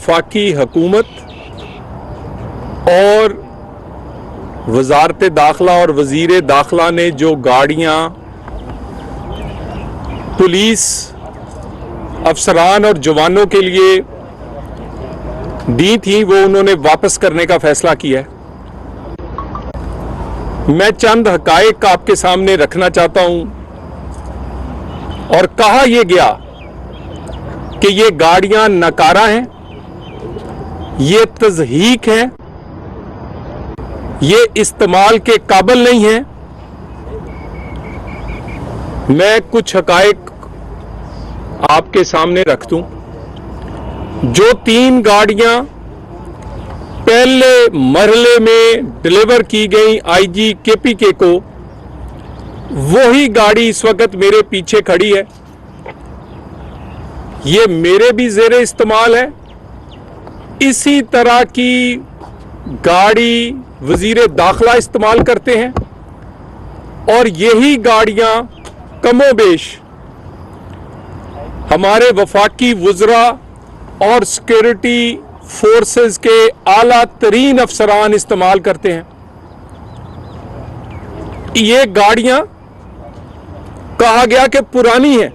वफाकी हुकूमत और वजारत दाखिला और वजीर दाखिला ने जो गाड़ियां पुलिस अफसरान और जवानों के लिए दी थी वो उन्होंने वापस करने का फैसला किया है। मैं चंद हकायक आपके सामने रखना चाहता हूं। और कहा यह गया कि ये गाड़ियां नकारा हैं, ये तज़हीक हैं, ये इस्तेमाल के काबिल नहीं हैं। मैं कुछ हकायक आपके सामने रख दूं। जो 3 गाड़ियां पहले मरहले में डिलीवर की गई आईजी केपीके को, वही गाड़ी इस वक्त मेरे पीछे खड़ी है। ये मेरे भी ज़ेरे इस्तेमाल है। इसी तरह की गाड़ी वजीर दाखिला इस्तेमाल करते हैं और यही गाड़ियां कमोबेश हमारे वफाकी वज़रा और सिक्योरिटी फोर्सेस के आला तरीन अफसरान इस्तेमाल करते हैं। ये गाड़ियां कहा गया कि पुरानी है।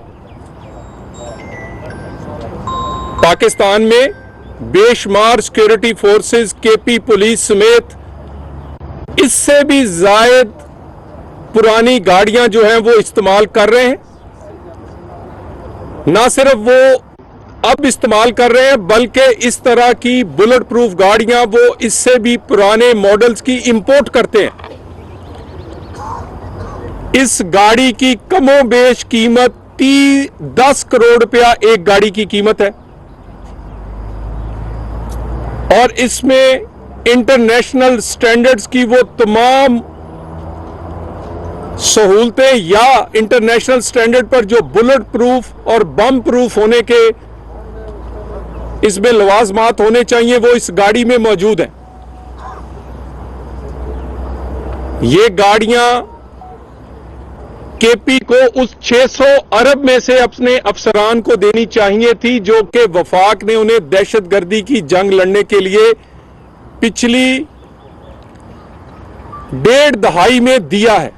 पाकिस्तान में बेशुमार सिक्योरिटी फोर्सेस, केपी पुलिस समेत इससे भी जायद पुरानी गाड़ियां जो हैं वो इस्तेमाल कर रहे हैं। ना सिर्फ वो अब इस्तेमाल कर रहे हैं बल्कि इस तरह की बुलेट प्रूफ गाड़ियां वो इससे भी पुराने मॉडल्स की इंपोर्ट करते हैं। इस गाड़ी की कमोबेश कीमत 10 करोड़ रुपया एक गाड़ी की कीमत है और इसमें इंटरनेशनल स्टैंडर्ड्स की वो तमाम सहूलतें या इंटरनेशनल स्टैंडर्ड पर जो बुलेट प्रूफ और बम प्रूफ होने के इसमें लवाजमात होने चाहिए वो इस गाड़ी में मौजूद हैं। ये गाड़ियां केपी को उस 600 अरब में से अपने अफसरान को देनी चाहिए थी जो कि वफाक ने उन्हें दहशतगर्दी की जंग लड़ने के लिए पिछली 1.5 दहाई में दिया है।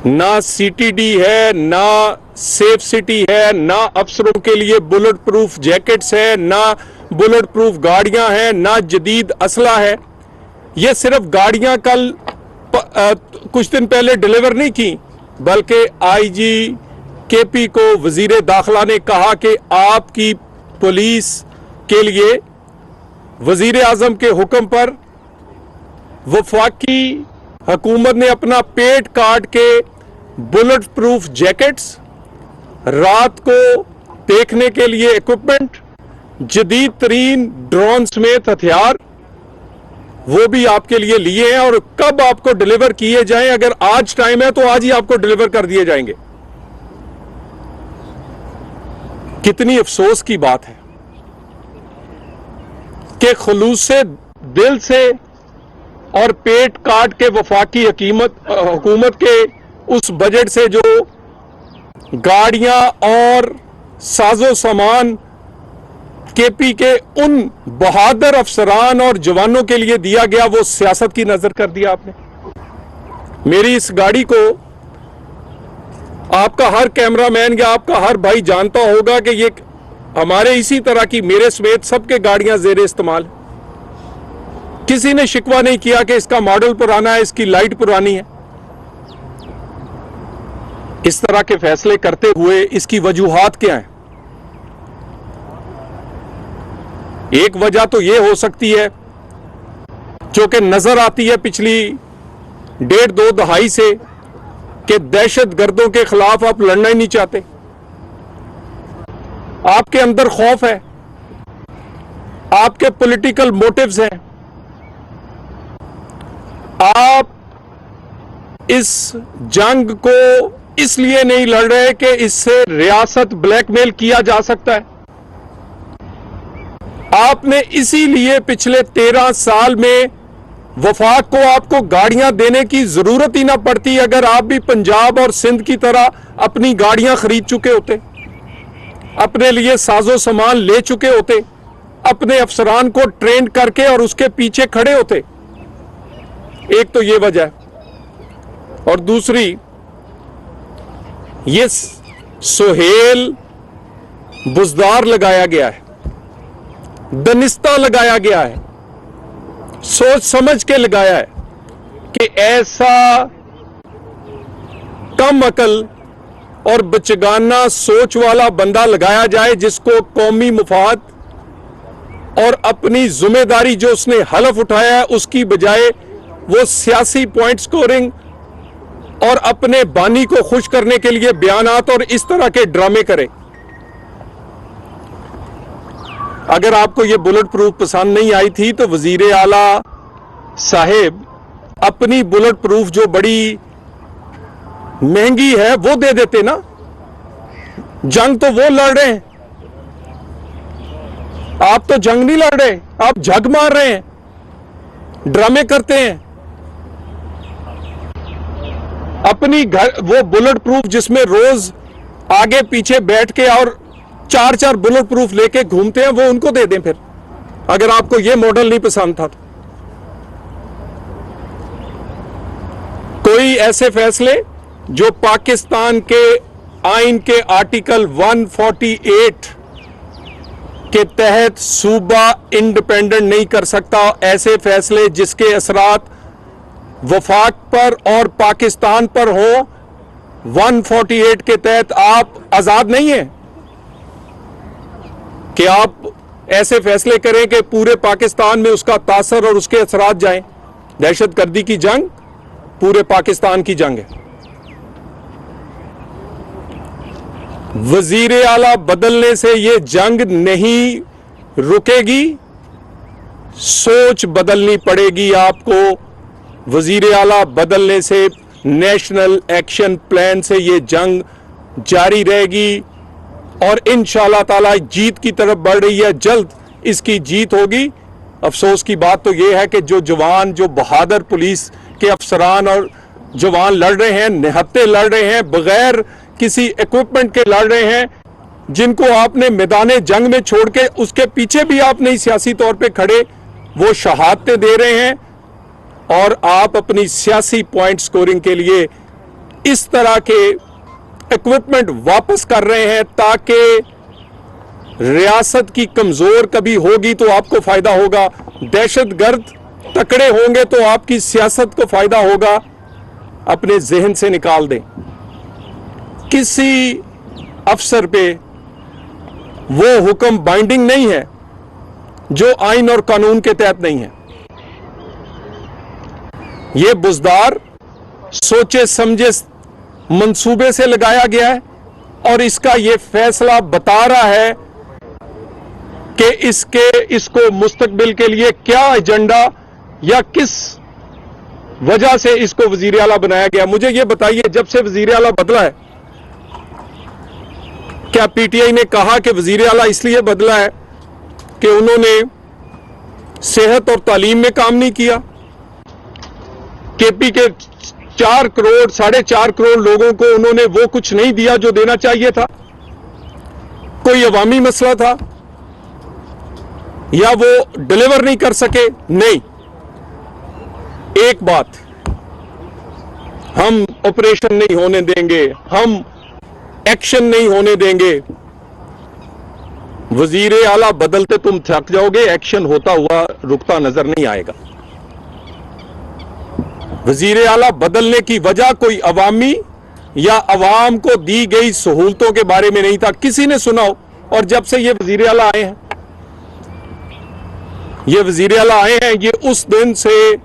ना सीटीडी है, ना सेफ सिटी है, ना अफसरों के लिए बुलेट प्रूफ जैकेट्स है, ना बुलेट प्रूफ गाड़ियां हैं, ना जदीद असला है। ये सिर्फ गाड़ियां कल कुछ दिन पहले डिलीवर नहीं की बल्कि आईजी केपी को वजीर दाखिला ने कहा कि आपकी पुलिस के लिए वजीर आजम के हुक्म पर वफाकी हुकूमत ने अपना पेट काट के बुलेट प्रूफ जैकेट्स, रात को देखने के लिए इक्विपमेंट, जदीद तरीन ड्रोन समेत हथियार वो भी आपके लिए लिए हैं और कब आपको डिलीवर किए जाएं, अगर आज टाइम है तो आज ही आपको डिलीवर कर दिए जाएंगे। कितनी अफसोस की बात है कि खुलूस से दिल से और पेट काट के वफाकी हुकूमत के उस बजट से जो गाड़ियां और साजो सामान केपी के उन बहादुर अफसरान और जवानों के लिए दिया गया वो सियासत की नजर कर दिया आपने। मेरी इस गाड़ी को आपका हर कैमरामैन या आपका हर भाई जानता होगा कि ये हमारे इसी तरह की मेरे समेत सबके गाड़ियां जेरे इस्तेमाल। किसी ने शिकवा नहीं किया कि इसका मॉडल पुराना है, इसकी लाइट पुरानी है। इस तरह के फैसले करते हुए इसकी वजूहात क्या है? एक वजह तो यह हो सकती है जो कि नजर आती है पिछली 1.5-2 दहाई से कि दहशतगर्दों के खिलाफ आप लड़ना ही नहीं चाहते। आपके अंदर खौफ है, आपके पॉलिटिकल मोटिव्स हैं। आप इस जंग को इसलिए नहीं लड़ रहे कि इससे रियासत ब्लैकमेल किया जा सकता है। आपने इसीलिए पिछले 13 साल में वफाक को आपको गाड़ियां देने की जरूरत ही ना पड़ती अगर आप भी पंजाब और सिंध की तरह अपनी गाड़ियां खरीद चुके होते। अपने लिए साजो सामान ले चुके होते, अपने अफसरान को ट्रेन करके और उसके पीछे खड़े होते। एक तो ये वजह है, और दूसरी ये सुहेल बुजदार लगाया गया है, दनिस्ता लगाया गया है, सोच समझ के लगाया है कि ऐसा कम अकल और बचगाना सोच वाला बंदा लगाया जाए जिसको कौमी मुफाद और अपनी जिम्मेदारी जो उसने हलफ उठाया है उसकी बजाय वो सियासी पॉइंट स्कोरिंग और अपने बानी को खुश करने के लिए बयानात और इस तरह के ड्रामे करे। अगर आपको ये बुलेट प्रूफ पसंद नहीं आई थी तो वजीर आला साहेब अपनी बुलेट प्रूफ जो बड़ी महंगी है वो दे देते ना। जंग तो वो लड़ रहे हैं, आप तो जंग नहीं लड़ रहे, आप झग मार रहे हैं, ड्रामे करते हैं। अपनी घर वो बुलेट प्रूफ जिसमें रोज आगे पीछे बैठ के और 4-4 बुलेट प्रूफ लेके घूमते हैं वो उनको दे दें फिर, अगर आपको ये मॉडल नहीं पसंद था तो। कोई ऐसे फैसले जो पाकिस्तान के आइन के आर्टिकल 148 के तहत सूबा इंडिपेंडेंट नहीं कर सकता, ऐसे फैसले जिसके असरात वफाक पर और पाकिस्तान पर हो, 148 के तहत आप आजाद नहीं हैं कि आप ऐसे फैसले करें कि पूरे पाकिस्तान में उसका तासर और उसके असरात जाएं। दहशतगर्दी की जंग पूरे पाकिस्तान की जंग है। वजीर आला बदलने से यह जंग नहीं रुकेगी, सोच बदलनी पड़ेगी आपको। वजीर आला बदलने से नेशनल एक्शन प्लान से यह जंग जारी रहेगी और इंशाअल्लाह ताला जीत की तरफ बढ़ रही है, जल्द इसकी जीत होगी। अफसोस की बात तो यह है कि जो जवान, जो बहादुर पुलिस के अफसरान और जवान लड़ रहे हैं, निहत्ते लड़ रहे हैं, बगैर किसी इक्विपमेंट के लड़ रहे हैं, जिनको आपने मैदाने जंग में छोड़ के उसके पीछे भी आप नहीं सियासी तौर पे खड़े, वो शहादतें दे रहे हैं और आप अपनी सियासी पॉइंट स्कोरिंग के लिए इस तरह के इक्विपमेंट वापस कर रहे हैं ताकि रियासत की कमजोर कभी होगी तो आपको फायदा होगा, दहशतगर्द तकड़े होंगे तो आपकी सियासत को फायदा होगा। अपने जहन से निकाल दें, किसी अफसर पे वो हुक्म बाइंडिंग नहीं है जो आइन और कानून के तहत नहीं है। ये बुजदार सोचे समझे मंसूबे से लगाया गया है और इसका ये फैसला बता रहा है कि इसको मुस्तकबिल के लिए क्या एजेंडा या किस वजह से इसको वजीर आला बनाया गया। मुझे ये बताइए, जब से वजीर आला बदला है, क्या पीटीआई ने कहा कि वजीर आला इसलिए बदला है कि उन्होंने सेहत और तालीम में काम नहीं किया? केपी के 4 करोड़ 4.5 करोड़ लोगों को उन्होंने वो कुछ नहीं दिया जो देना चाहिए था? कोई अवामी मसला था या वो डिलीवर नहीं कर सके? नहीं। एक बात, हम ऑपरेशन नहीं होने देंगे, हम एक्शन नहीं होने देंगे। वजीर आला बदलते तुम थक जाओगे, एक्शन होता हुआ रुकता नजर नहीं आएगा। वजीर आला बदलने की वजह कोई अवामी या अवाम को दी गई सहूलतों के बारे में नहीं था, किसी ने सुना हो। और जब से ये वजीर आला आए हैं, ये उस दिन से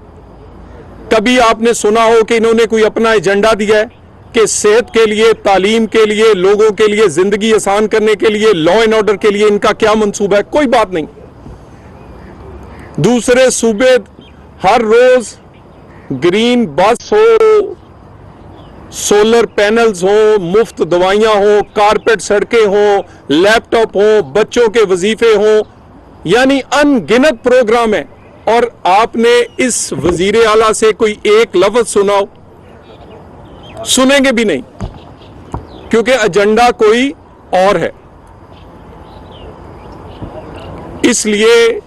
कभी आपने सुना हो कि इन्होंने कोई अपना एजेंडा दिया है कि सेहत के लिए, तालीम के लिए, लोगों के लिए, जिंदगी आसान करने के लिए, लॉ एंड ऑर्डर के लिए इनका क्या मंसूबा है? कोई बात नहीं। दूसरे सूबे हर रोज ग्रीन बस हो, सोलर पैनल्स हो, मुफ्त दवाइयां हो, कारपेट सड़कें हो, लैपटॉप हो, बच्चों के वजीफे हो, यानी अनगिनत प्रोग्राम है। और आपने इस वजीर आला से कोई एक लफ्ज सुनाओ? सुनेंगे भी नहीं, क्योंकि एजेंडा कोई और है। इसलिए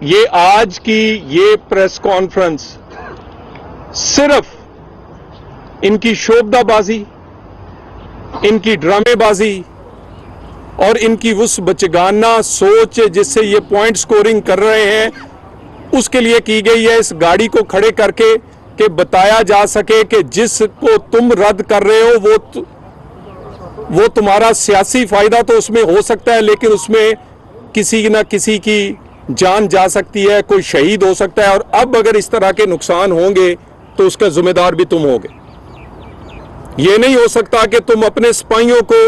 ये आज की ये प्रेस कॉन्फ्रेंस सिर्फ इनकी शोबदाबाजी, इनकी ड्रामेबाजी और इनकी उस बचगाना सोच जिससे ये पॉइंट स्कोरिंग कर रहे हैं उसके लिए की गई है। इस गाड़ी को खड़े करके कि बताया जा सके कि जिसको तुम रद्द कर रहे हो वो तुम्हारा सियासी फायदा तो उसमें हो सकता है, लेकिन उसमें किसी न किसी की जान जा सकती है, कोई शहीद हो सकता है। और अब अगर इस तरह के नुकसान होंगे तो उसका जिम्मेदार भी तुम होगे। ये नहीं हो सकता कि तुम अपने सिपाहियों को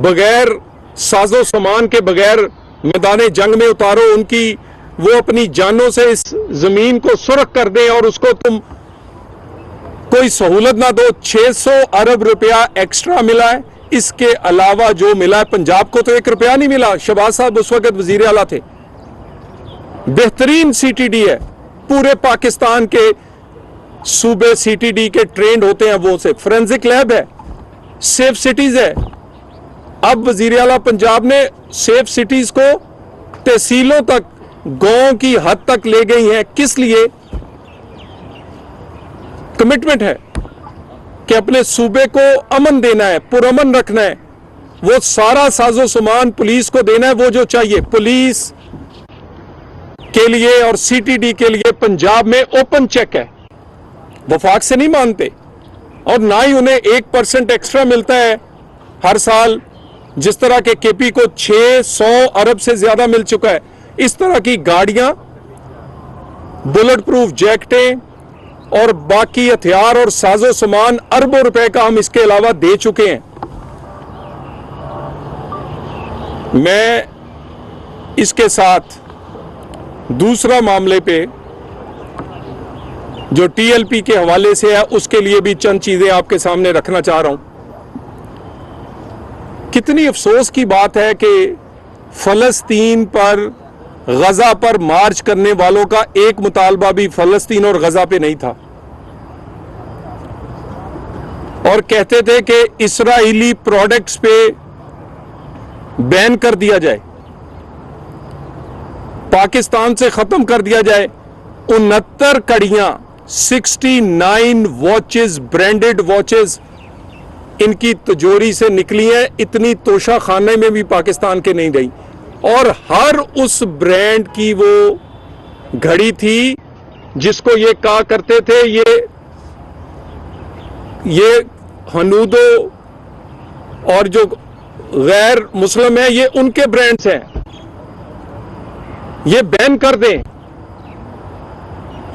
बगैर साजो सामान के बगैर मैदान जंग में उतारो, उनकी वो अपनी जानों से इस जमीन को सुरख कर दें और उसको तुम कोई सहूलत ना दो। 600 अरब रुपया एक्स्ट्रा मिला है, इसके अलावा जो मिला है, पंजाब को तो 1 रुपया नहीं मिला। शहबाज साहब उस वक्त वजीर आला थे। बेहतरीन सीटीडी है, पूरे पाकिस्तान के सूबे सीटीडी के ट्रेंड होते हैं, वो से फोरेंसिक लैब है, सेफ सिटीज है। अब वजीर आला पंजाब ने सेफ सिटीज को तहसीलों तक, गांव की हद तक ले गई हैं। किस लिए? कमिटमेंट है कि अपने सूबे को अमन देना है, पुरअमन रखना है। वो सारा साजो सामान पुलिस को देना है, वो जो चाहिए। पुलिस के लिए और सीटीडी के लिए पंजाब में ओपन चेक है, वफाक से नहीं मानते। और ना ही उन्हें 1% एक्स्ट्रा मिलता है हर साल, जिस तरह के केपी को 600 अरब से ज्यादा मिल चुका है। इस तरह की गाड़ियां, बुलेट प्रूफ जैकेटें और बाकी हथियार और साजो सामान अरबों रुपए का हम इसके अलावा दे चुके हैं। मैं इसके साथ दूसरा मामले पे जो टीएलपी के हवाले से है उसके लिए भी चंद चीजें आपके सामने रखना चाह रहा हूं। कितनी अफसोस की बात है कि फलस्तीन पर, गजा पर मार्च करने वालों का एक मुतालबा भी फलस्तीन और गजा पे नहीं था। और कहते थे कि इस्राएली प्रोडक्ट्स पे बैन कर दिया जाए, पाकिस्तान से खत्म कर दिया जाए। 69 कड़ियां, 69 वॉचेस, ब्रांडेड वॉचेस इनकी तिजोरी से निकली हैं। इतनी तोशा खाने में भी पाकिस्तान के नहीं गई। और हर उस ब्रांड की वो घड़ी थी जिसको ये कहा करते थे ये हनूदो और जो गैर मुस्लिम है ये उनके ब्रांड्स हैं, ये बैन कर दें।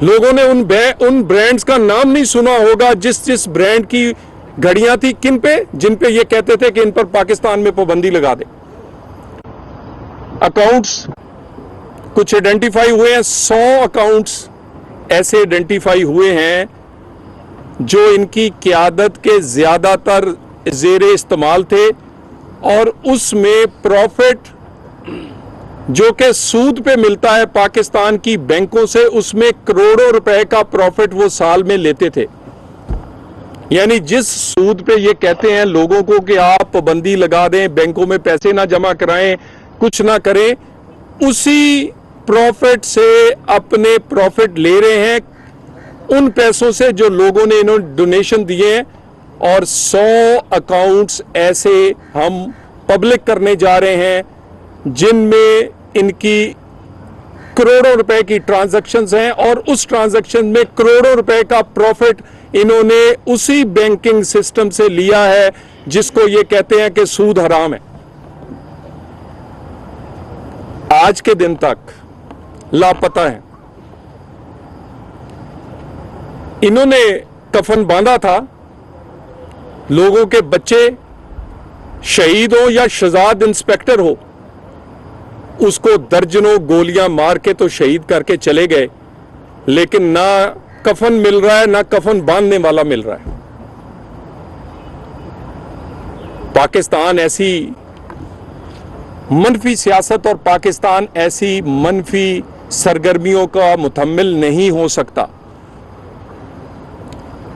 लोगों ने उन ब्रांड्स का नाम नहीं सुना होगा जिस ब्रांड की घड़ियां थी, किन पे, जिन पे ये कहते थे कि इन पर पाकिस्तान में पाबंदी लगा दे। अकाउंट्स कुछ आइडेंटिफाई हुए हैं, 100 अकाउंट्स ऐसे आइडेंटिफाई हुए हैं जो इनकी क़यादत के ज्यादातर ज़ेरे इस्तेमाल थे। और उसमें प्रॉफिट जो कि सूद पे मिलता है पाकिस्तान की बैंकों से, उसमें करोड़ों रुपए का प्रॉफिट वो साल में लेते थे। यानी जिस सूद पे ये कहते हैं लोगों को कि आप पाबंदी लगा दें, बैंकों में पैसे ना जमा कराएं, कुछ ना करें, उसी प्रॉफिट से अपने प्रॉफिट ले रहे हैं, उन पैसों से जो लोगों ने इन्होंने डोनेशन दिए हैं। और 100 अकाउंट्स ऐसे हम पब्लिक करने जा रहे हैं जिनमें इनकी करोड़ों रुपए की ट्रांजैक्शंस हैं। और उस ट्रांजैक्शन में करोड़ों रुपए का प्रॉफिट इन्होंने उसी बैंकिंग सिस्टम से लिया है जिसको ये कहते हैं कि सूद हराम है। आज के दिन तक लापता है। इन्होंने कफन बांधा था, लोगों के बच्चे शहीद हो या शहजाद इंस्पेक्टर हो, उसको दर्जनों गोलियां मार के तो शहीद करके चले गए, लेकिन ना कफन मिल रहा है, ना कफन बांधने वाला मिल रहा है। पाकिस्तान ऐसी मनफी सियासत और पाकिस्तान ऐसी मनफी सरगर्मियों का मुतहम्मिल नहीं हो सकता।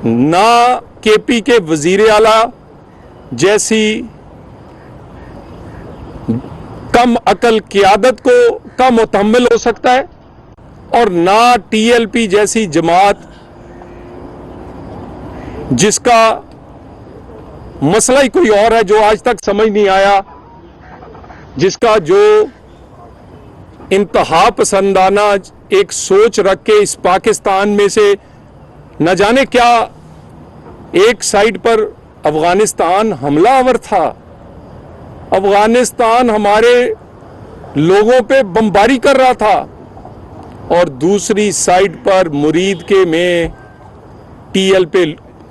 ना केपी के वजीर आला जैसी कम अकल क़ियादत को का मुतहम्मिल हो सकता है, और ना टीएलपी जैसी जमात जिसका मसला ही कोई और है, जो आज तक समझ नहीं आया, जिसका जो इंतहा पसंदाना एक सोच रख के इस पाकिस्तान में से न जाने क्या, एक साइड पर अफगानिस्तान हमलावर था, अफगानिस्तान हमारे लोगों पे बमबारी कर रहा था, और दूसरी साइड पर मुरीद के में टीएलपी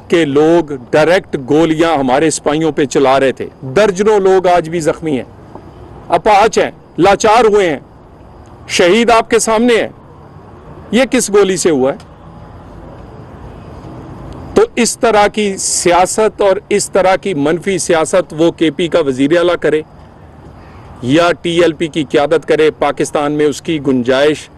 के लोग डायरेक्ट गोलियां हमारे सिपाहियों पे चला रहे थे। दर्जनों लोग आज भी जख्मी हैं, अपाहज हैं, लाचार हुए हैं, शहीद आपके सामने है। यह किस गोली से हुआ है? तो इस तरह की सियासत और इस तरह की मनफी सियासत वो केपी का वजीर आला करे या टीएलपी की क़यादत करे, पाकिस्तान में उसकी गुंजाइश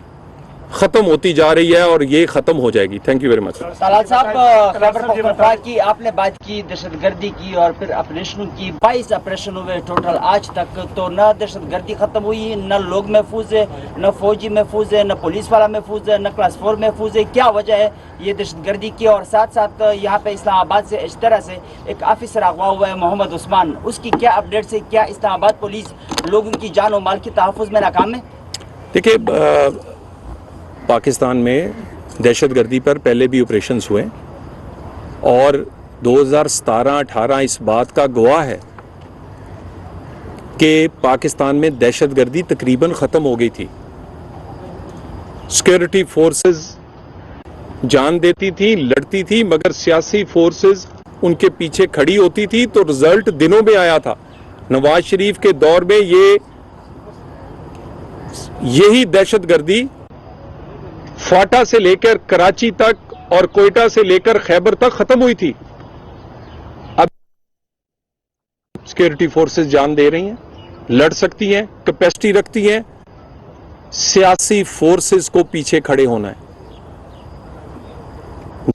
खत्म होती जा रही है और ये खत्म हो जाएगी। Thank you very much. Talal साहब, खैबर पख्तूनख्वा की आपने बात की, दहशतगर्दी की और फिर ऑपरेशनों की, 22 ऑपरेशन हुए टोटल आज तक। तो न दहशतगर्दी खत्म हुई, न लोग महफूज है, न फौजी महफूज है, न पुलिस वाला महफूज है, न क्लास 4 महफूज है। क्या वजह है ये दहशतगर्दी की? और साथ साथ यहाँ पे इस्लामाबाद से इस तरह से एक ऑफिसर अगवा हुआ है मोहम्मद उस्मान, उसकी क्या अपडेट्स है? क्या इस्लामाबाद पुलिस लोगों की जान और माल के तहफ़्फ़ुज़ में नाकाम है? देखिए, पाकिस्तान में दहशतगर्दी पर पहले भी ऑपरेशंस हुए और 2017-18 इस बात का गवाह है कि पाकिस्तान में दहशतगर्दी तकरीबन ख़त्म हो गई थी। सिक्योरिटी फोर्सेस जान देती थी, लड़ती थी, मगर सियासी फोर्सेस उनके पीछे खड़ी होती थी, तो रिजल्ट दिनों में आया था। नवाज शरीफ के दौर में यही दहशतगर्दी फाटा से लेकर कराची तक और कोयटा से लेकर खैबर तक खत्म हुई थी। अब सिक्योरिटी फोर्सेस जान दे रही हैं, लड़ सकती हैं, कैपेसिटी रखती हैं। सियासी फोर्सेस को पीछे खड़े होना है।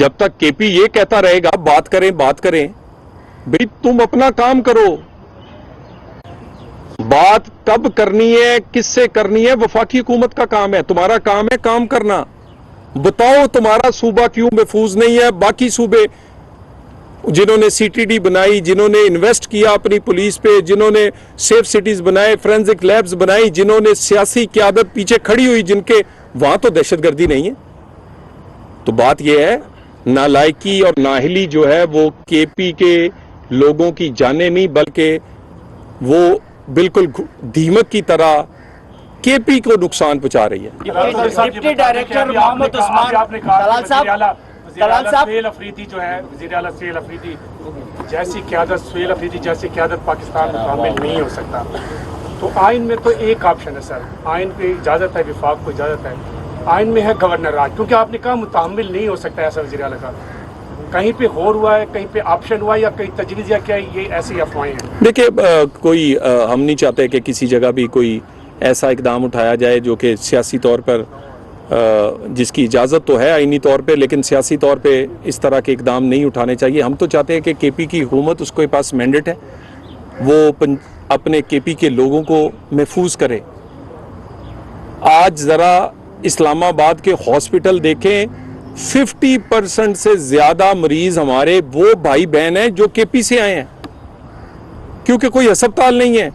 जब तक केपी ये कहता रहेगा बात करें भाई तुम अपना काम करो। बात कब करनी है, किससे करनी है, वफाकी हुकूमत का काम है। तुम्हारा काम है काम करना। बताओ तुम्हारा सूबा क्यों महफूज नहीं है? बाकी सूबे जिन्होंने सीटीडी बनाई, जिन्होंने इन्वेस्ट किया अपनी पुलिस पे, जिन्होंने सेफ सिटीज बनाए, फोरेंसिक लैब्स बनाई, जिन्होंने सियासी क़यादत पीछे खड़ी हुई, जिनके वहां तो दहशतगर्दी नहीं है। तो बात यह है, नालायकी और नाहिली जो है वो केपी के लोगों की जाने नहीं, बल्कि वो बिल्कुल दीमक की तरह केपी को नुकसान पहुंचा रही है। डिप्टी डायरेक्टर मोहम्मद उस्मान, तलाल साहब, सुहेल अफरीदी जो है वज़ीर आला सुहेल अफरीदी जैसी क़यादत, सुहेल अफरीदी जैसी क़यादत पाकिस्तान में शामिल नहीं हो सकता। तो आइन में तो एक ऑप्शन है सर, आइन पे इजाज़त है, विफाक को इजाज़त है, आइन में है गवर्नर राज, क्योंकि आपने कहा मुतामिल नहीं हो सकता ऐसा वज़ीर आला का। कहीं पे गौर हुआ है, कहीं पे ऑप्शन हुआ है, या कहीं तजवीज़, या क्या ये ऐसी अफवाहें हैं? देखिए, हम नहीं चाहते कि किसी जगह भी कोई ऐसा इकदाम उठाया जाए जो कि सियासी तौर पर जिसकी इजाज़त तो है आईनी तौर पे, लेकिन सियासी तौर पे इस तरह के इकदाम नहीं उठाने चाहिए। हम तो चाहते हैं कि केपी की हुकूमत, उसके पास मैंडेट है, वो अपने केपी के लोगों को महफूज करे। आज ज़रा इस्लामाबाद के हॉस्पिटल देखें, 50% से ज़्यादा मरीज़ हमारे वो भाई बहन हैं जो केपी से आए हैं, क्योंकि कोई अस्पताल नहीं है।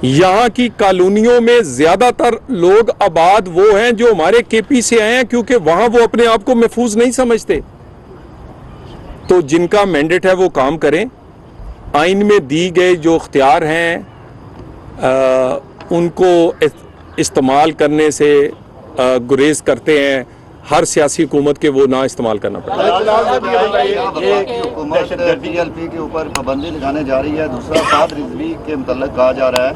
यहां की कॉलोनियों में ज्यादातर लोग आबाद वो हैं जो हमारे केपी से आए हैं, क्योंकि वहां वो अपने आप को महफूज नहीं समझते। तो जिनका मैंडेट है वो काम करें। आइन में दी गए जो इख्तियार हैं उनको इस्तेमाल करने से गुरेज करते हैं। हर सियासी हुकूमत के वो ना इस्तेमाल करना पड़ेगा। हुकूमत टीएलपी के ऊपर पाबंदी लगाने जा रही है। दूसरा, साद रिजवी के मुतल्लिक़ कहा जा रहा है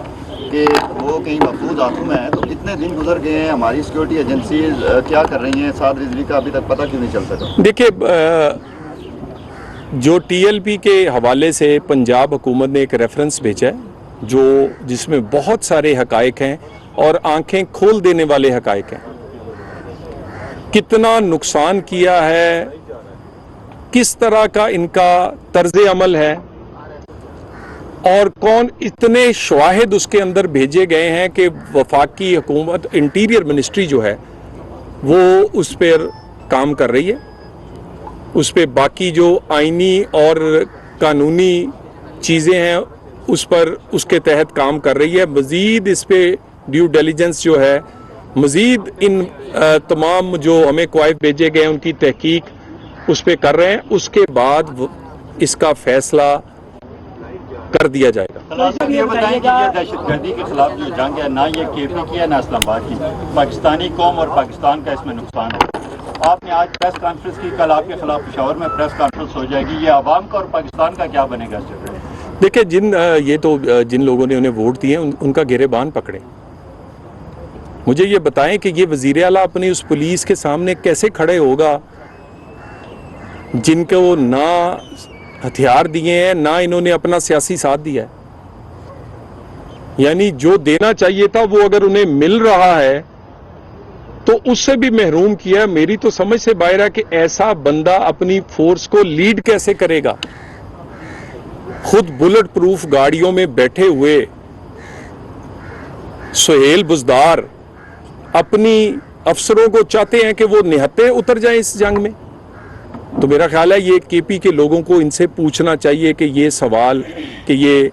कि वो कहीं महफूज हाथों में है। तो इतने दिन गुजर गए हैं, हमारी सिक्योरिटी एजेंसी क्या कर रही हैं? साद रिजवी का अभी तक पता क्यों नहीं चल सका? देखिए, जो टीएलपी के हवाले से पंजाब हुकूमत ने एक रेफरेंस भेजा है जिसमें बहुत सारे हकायक हैं और आंखें खोल देने वाले हकायक हैं। कितना नुकसान किया है, किस तरह का इनका तर्ज अमल है, और कौन इतने शवाहिद उसके अंदर भेजे गए हैं कि वफाकी हुकूमत इंटीरियर मिनिस्ट्री जो है वो उस पर काम कर रही है, उस पर बाकी जो आईनी और कानूनी चीज़ें हैं उस पर उसके तहत काम कर रही है। मज़ीद इस पर ड्यू डिलिजेंस जो है, मज़ीद इन तमाम जो हमें क्वाइफ भेजे गए हैं उनकी तहकीक उस पर कर रहे हैं, उसके बाद इसका फैसला कर दिया जाएगा। तो ये बताएं कि ये दहशतगर्दी के खिलाफ जो जंग है, ना ये केपी की है ना इस्लामाबाद की, पाकिस्तानी कौम और पाकिस्तान का इसमें नुकसान है। आपने आज प्रेस कॉन्फ्रेंस की, कल आपके खिलाफ पेशावर में प्रेस कॉन्फ्रेंस हो जाएगी, ये आवाम का और पाकिस्तान का क्या बनेगा इससे? देखिए, जिन लोगों ने उन्हें वोट दिए उनका गिरेबान पकड़े। मुझे ये बताएं कि ये वजीर आला अपनी उस पुलिस के सामने कैसे खड़े होगा जिनको ना हथियार दिए हैं, ना इन्होंने अपना सियासी साथ दिया है। यानी जो देना चाहिए था वो अगर उन्हें मिल रहा है तो उससे भी महरूम किया। मेरी तो समझ से बाहर है कि ऐसा बंदा अपनी फोर्स को लीड कैसे करेगा। खुद बुलेट प्रूफ गाड़ियों में बैठे हुए सुहेल बुजदार अपनी अफसरों को चाहते हैं कि वो निहत्ते उतर जाएं इस जंग में। तो मेरा ख्याल है ये केपी के लोगों को इनसे पूछना चाहिए कि ये सवाल कि ये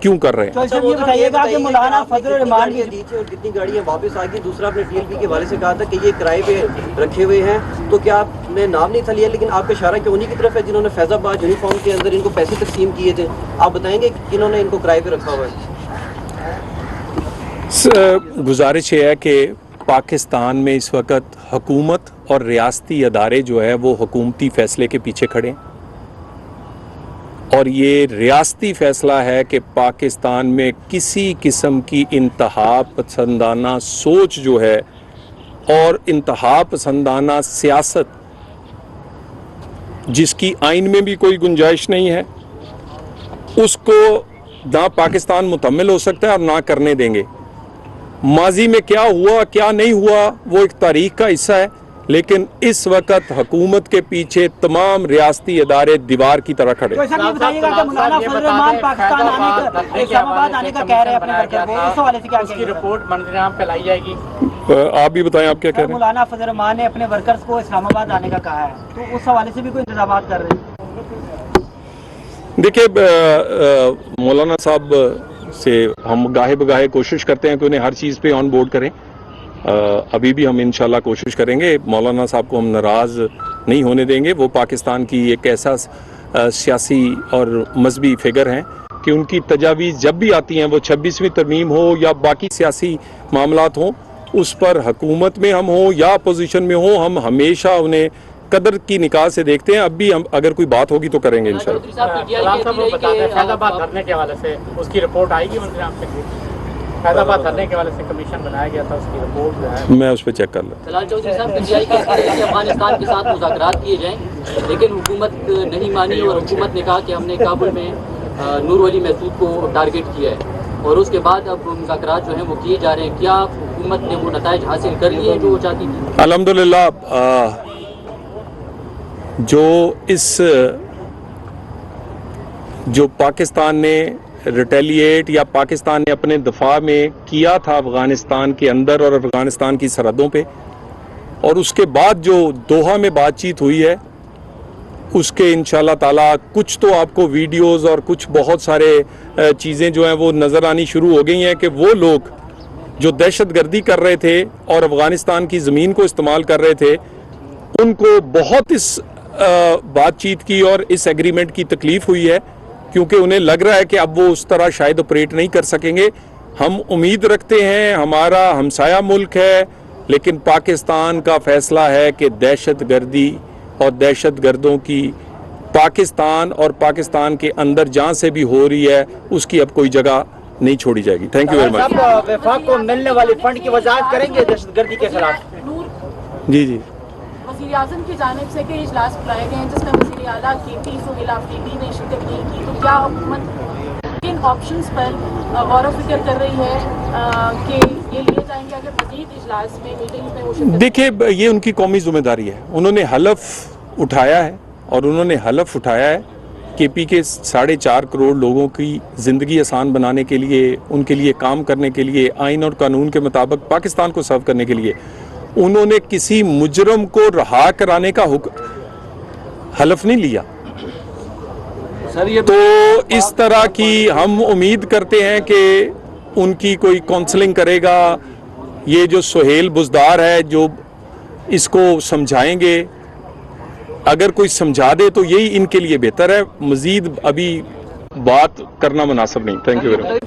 क्यों कर रहे हैं। तो ये बताइएगा कि मौलाना फजल रहमान की दी थी और कितनी गाड़ियां वापस आ गई। दूसरा, आपने टीएलपी के हवाले से कहा था कि ये किराए पे रखे हुए हैं, तो क्या आपने नाम नहीं था लिया, लेकिन आपका इशारा क्यों उन्हीं की तरफ है जिन्होंने फैजाबाद यूनिफॉर्म के अंदर इनको पैसे तकसीम किए थे? आप बताएंगे कि इन्होंने इनको किराए पे रखा हुआ है? गुजारिश है कि पाकिस्तान में इस वक्त हुकूमत और रियासती अदारे जो है वो हुकूमती फैसले के पीछे खड़े हैं, और ये रियासती फैसला है कि पाकिस्तान में किसी किस्म की इंतहा पसंदाना सोच जो है और इंतहा पसंदाना सियासत जिसकी आइन में भी कोई गुंजाइश नहीं है, उसको ना पाकिस्तान मुतम्मिल हो सकता है और ना करने देंगे। माजी में क्या हुआ क्या नहीं हुआ वो एक तारीख का हिस्सा है, लेकिन इस वक्त हुकूमत के पीछे तमाम रियासती अदारे दीवार की तरह खड़े। तो ऐसा नहीं बताइएगा कि मौलाना फजल रहमान पाकिस्तान आने का, इस्लामाबाद आने का कह रहे हैं अपने वर्कर को, इस हवाले से क्या उसकी रिपोर्ट मंजराम पे लाई जाएगी? आप भी बताएं, आप क्या कह रहे हैं? मौलाना फजल रहमान ने अपने वर्कर्स को इस्लामाबाद आने का कहा है, तो उस हवाले से भी कोई इंतजाम कर रहे हैं? देखिए, मौलाना साहब से हम गाहे बगाहे कोशिश करते हैं कि उन्हें हर चीज़ पे ऑन बोर्ड करें। अभी भी हम इंशाल्लाह कोशिश करेंगे। मौलाना साहब को हम नाराज़ नहीं होने देंगे। वो पाकिस्तान की एक ऐसा सियासी और मजहबी फिगर हैं कि उनकी तजावीज़ जब भी आती हैं, वो 26वीं तरमीम हो या बाकी सियासी मामलात हों, उस पर हुकूमत में हम हों या अपोजिशन में हों, हम हमेशा उन्हें कदर की निकाह से देखते हैं। अब भी हम अगर कोई बात होगी तो करेंगे इंशाल्लाह। फैजाबाद धरने के हवाले से उसकी रिपोर्ट आएगी मंजराम पे? फैजाबाद धरने के हवाले से कमीशन बनाया गया था, उसकी रिपोर्ट जो है मैं उस पर चेक कर लूँ। सलाल चौधरी साहब, पीटीआई के अफगानिस्तान के साथ मुज़ाकरात किए जाएं, लेकिन हुकूमत नहीं मानी और हुकूमत ने कहा कि हमने काबुल में नूर वली महसूद को टारगेट किया है, और उसके बाद अब मुज़ाकरात जो हैं वो किए जा रहे हैं। क्या हुकूमत ने वो नताइज हासिल कर लिए जो वो चाहती थी? अल्हम्दुलिल्लाह, जो पाकिस्तान ने रिटेलिएट या पाकिस्तान ने अपने दफा में किया था अफगानिस्तान के अंदर और अफगानिस्तान की सरहदों पे, और उसके बाद जो दोहा में बातचीत हुई है उसके इंशाल्लाह ताला कुछ तो आपको वीडियोस और कुछ बहुत सारे चीज़ें जो हैं वो नज़र आनी शुरू हो गई हैं कि वो लोग जो दहशतगर्दी कर रहे थे और अफगानिस्तान की ज़मीन को इस्तेमाल कर रहे थे, उनको बहुत इस बातचीत की और इस एग्रीमेंट की तकलीफ हुई है, क्योंकि उन्हें लग रहा है कि अब वो उस तरह शायद ऑपरेट नहीं कर सकेंगे। हम उम्मीद रखते हैं, हमारा हमसाया मुल्क है, लेकिन पाकिस्तान का फैसला है कि दहशतगर्दी और दहशतगर्दों की पाकिस्तान और पाकिस्तान के अंदर जहाँ से भी हो रही है उसकी अब कोई जगह नहीं छोड़ी जाएगी। Thank you very much. वफाक को मिलने वाले फंड की वजाहत करेंगे दहशतगर्दी के खिलाफ? जी जी, वज़ीर आज़म की जानिब से कई इजलास बुलाए गए हैं जिसमें वज़ीर आला केपी सुहेल अफरीदी ने शिरकत नहीं की, तो क्या हुकूमत इन ऑप्शंस पर गौर व फिक्र कर रही है कि ये लिए जाएंगे अगर मज़ीद इजलास में मीटिंग में वो शिरकत? देखिए, ये उनकी कौमी जिम्मेदारी है। उन्होंने हलफ उठाया है और उन्होंने हलफ उठाया है केपी के 4.5 करोड़ लोगों की ज़िंदगी आसान बनाने के लिए, उनके लिए काम करने के लिए, आइन और कानून के मुताबिक पाकिस्तान को सर्व करने के लिए उन्होंने किसी मुजरम को रहा कराने का हलफ नहीं लिया। तो इस तरह की हम उम्मीद करते हैं कि उनकी कोई काउंसलिंग करेगा। ये जो सुहेल बुज़दार है जो इसको समझाएंगे, अगर कोई समझा दे तो यही इनके लिए बेहतर है। मजीद अभी बात करना मुनासिब नहीं। Thank you very much.